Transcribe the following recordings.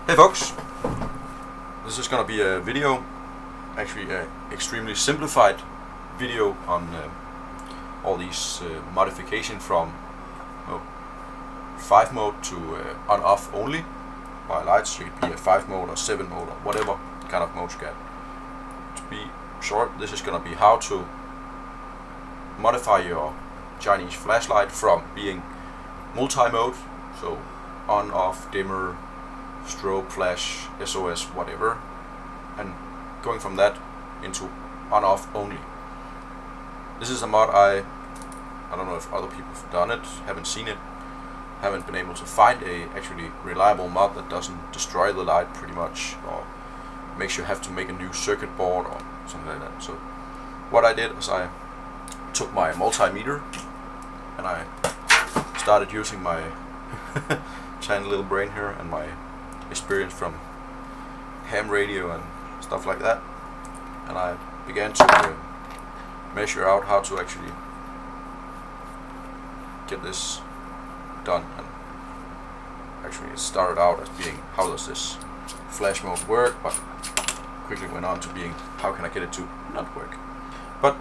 Hey folks, this is gonna be a video, actually an extremely simplified video on all these modification from 5 mode to on-off only by lights. You could be a 5 mode or 7 mode or whatever kind of modes you get. To be short, this is gonna be how to modify your Chinese flashlight from being multi-mode, so on, off, dimmer, strobe, flash, SOS, whatever, and going from that into on-off only. This is a mod I don't know if other people have done it, haven't seen it, haven't been able to find a actually reliable mod that doesn't destroy the light pretty much, or makes you have to make a new circuit board or something like that. So what I did is I took my multimeter and I started using my tiny little brain here and my experience from ham radio and stuff like that, and I began to measure out how to actually get this done. And actually it started out as being how does this flash mode work, but quickly went on to being how can I get it to not work. But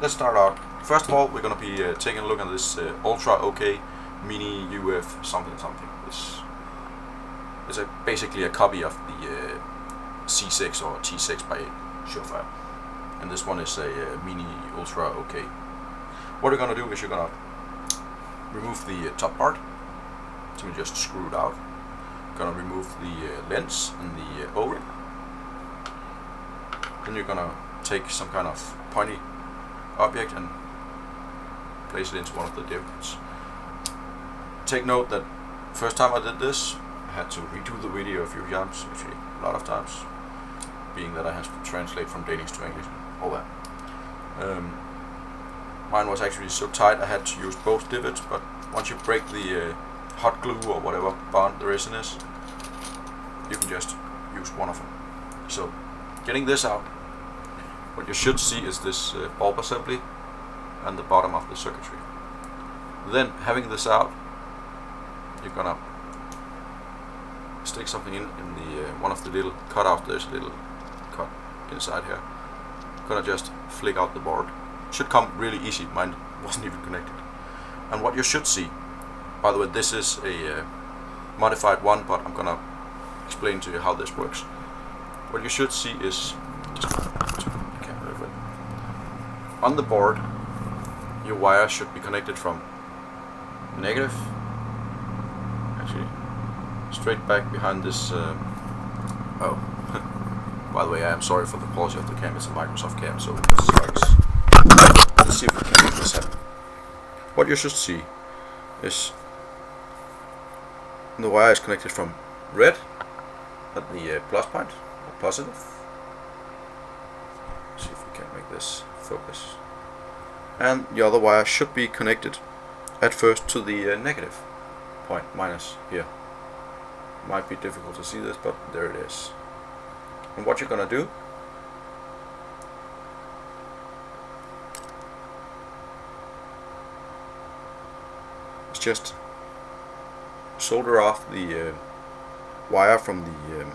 let's start out. First of all, we're going to be taking a look at this Ultra OK Mini UF something. It's basically a copy of the C6 or T6 by Surefire, and this one is a Mini Ultra OK. What you're going to do is you're going to remove the top part, so we just screw it out. Going to remove the lens and the O-ring. Then you're going to take some kind of pointy object and place it into one of the divots. Take note that first time I did this, I had to redo the video a few times, actually a lot of times, being that I had to translate from Danish to English and all that. Mine was actually so tight I had to use both divots, but once you break the hot glue or whatever bond there is in this, you can just use one of them. So getting this out, what you should see is this bulb assembly and the bottom of the circuitry. Then having this out, you're gonna stick something in the one of the little cutouts. There's a little cut inside here. Gonna just flick out the board. Should come really easy. Mine wasn't even connected. And what you should see, by the way, this is a modified one, but I'm gonna explain to you how this works. What you should see is on the board, your wire should be connected from negative, actually straight back behind this. Oh, by the way, I am sorry for the quality of the cam. It's a Microsoft cam, so it sucks. Let's see if we can make this happen. What you should see is the wire is connected from red at the plus point, or positive. Let's see if we can make this focus. And the other wire should be connected at first to the negative point, minus here. Might be difficult to see this, but there it is. And what you're gonna do is just solder off the wire from the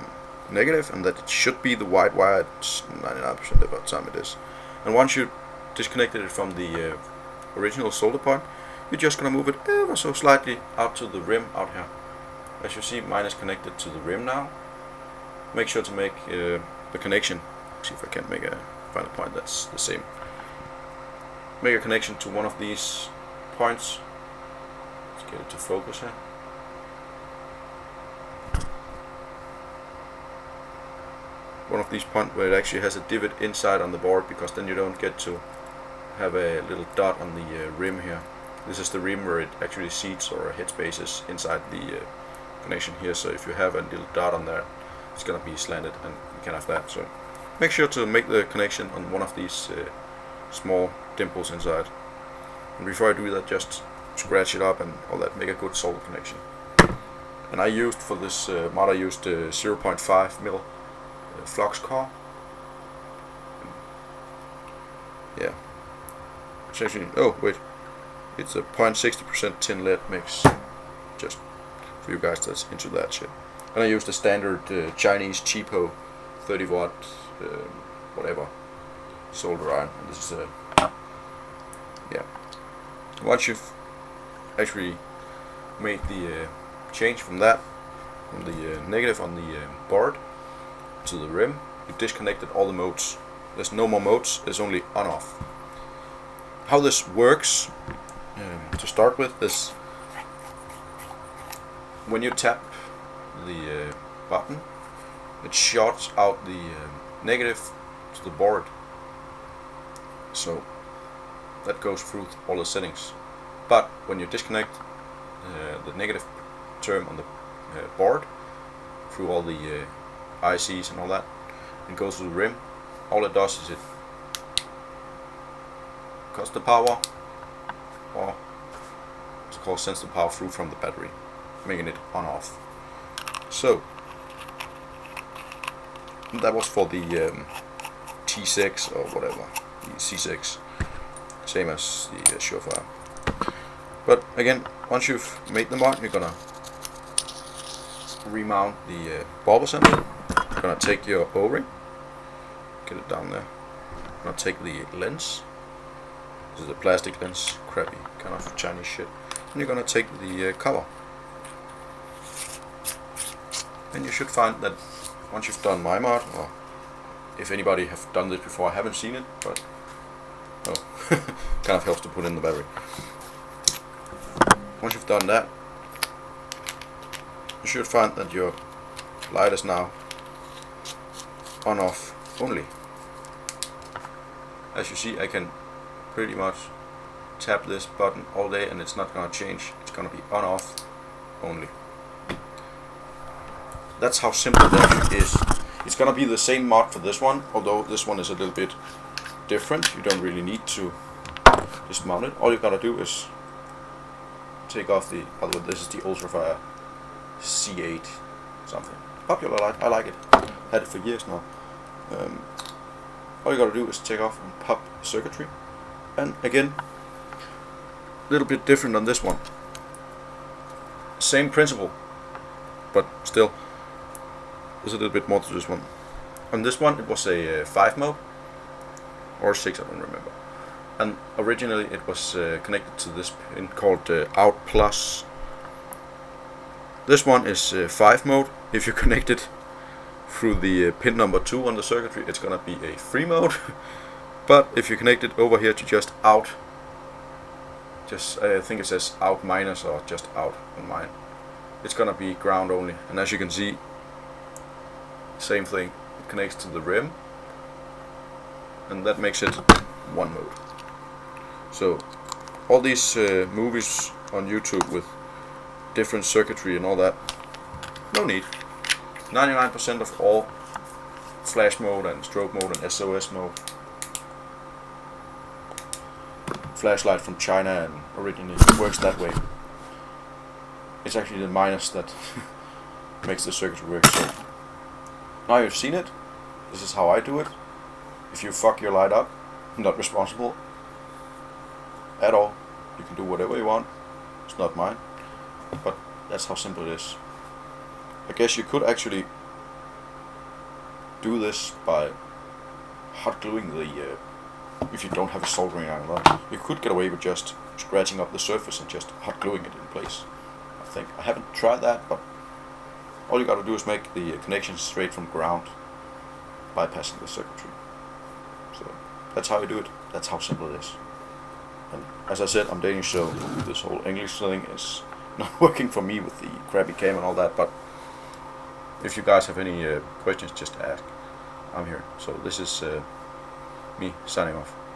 negative, and that it should be the white wire. It's 99% of the time it is. And once you disconnected it from the original solder point, you're just gonna move it ever so slightly out to the rim out here. As you see, mine is connected to the rim now. Make sure to make the connection. See if I can make a final point that's the same. Make a connection to one of these points. Let's get it to focus here. One of these points where it actually has a divot inside on the board, because then you don't get to have a little dot on the rim here. This is the rim where it actually seats or headspaces inside the connection here. So if you have a little dot on there, it's gonna be slanted, and you can have that. So make sure to make the connection on one of these small dimples inside. And before I do that, just scratch it up and all that. Make a good solder connection. And I used for this mod, I used 0.5 mil flux core. Yeah, it's actually, oh wait, it's a 0.60% tin lead mix, just for you guys that's into that shit. And I use the standard Chinese cheapo 30 watt whatever solder iron. And this is yeah. Once you've actually made the change from that, from the negative on the board to the rim, you disconnected all the modes. There's no more modes, there's only on off. How this works to start with is when you tap the button, it shorts out the negative to the board, so that goes through all the settings. But when you disconnect the negative term on the board through all the ICs and all that, and goes to the rim, all it does is it cuts the power, or it's called sends the power through from the battery, making it on off. So that was for the T6 or whatever, the C6, same as the Surefire. But again, once you've made the mod, you're gonna remount the bulb assembly. You're gonna take your O-ring, get it down there. You're gonna take the lens. This is a plastic lens, crappy kind of Chinese shit. And you're gonna take the cover. And you should find that once you've done my mod, or if anybody have done this before, I haven't seen it, but kind of helps to put in the battery. Once you've done that, you should find that your light is now on off only. As you see, I can pretty much tap this button all day and it's not gonna change. It's gonna be on off only. That's how simple that is. It's gonna be the same mod for this one, although this one is a little bit different. You don't really need to dismount it. All you gotta do is take off the, by the way, this is the Ultrafire C8 something. Popular light, I like it. Had it for years now. All you gotta do is take off and pop circuitry. And again, a little bit different on this one. Same principle, but still, there's a little bit more to this one. On this one, it was a 5 mode or 6, I don't remember. And originally, it was connected to this pin called Out Plus. This one is 5 mode. If you connect it through the pin number 2 on the circuitry, it's gonna be a 3 mode. But if you connect it over here to just out, I think it says out minus or just out on mine, it's gonna be ground only. And as you can see, same thing, it connects to the rim, and that makes it 1 mode. So all these movies on YouTube with different circuitry and all that, no need. 99% of all flash mode and strobe mode and SOS mode, flashlight from China, and originally it works that way. It's actually the minus that makes the circuitry work. So now you've seen it, this is how I do it. If you fuck your light up, I'm not responsible at all. You can do whatever you want, it's not mine, but that's how simple it is. I guess you could actually do this by hot gluing the if you don't have a soldering iron, you could get away with just scratching up the surface and just hot gluing it in place. I think I haven't tried that, but all you gotta do is make the connection straight from ground, bypassing the circuitry. So that's how you do it. That's how simple it is. And as I said, I'm Danish, so this whole English thing is not working for me with the crappy cam and all that. But if you guys have any questions, just ask. I'm here. So this is me signing off.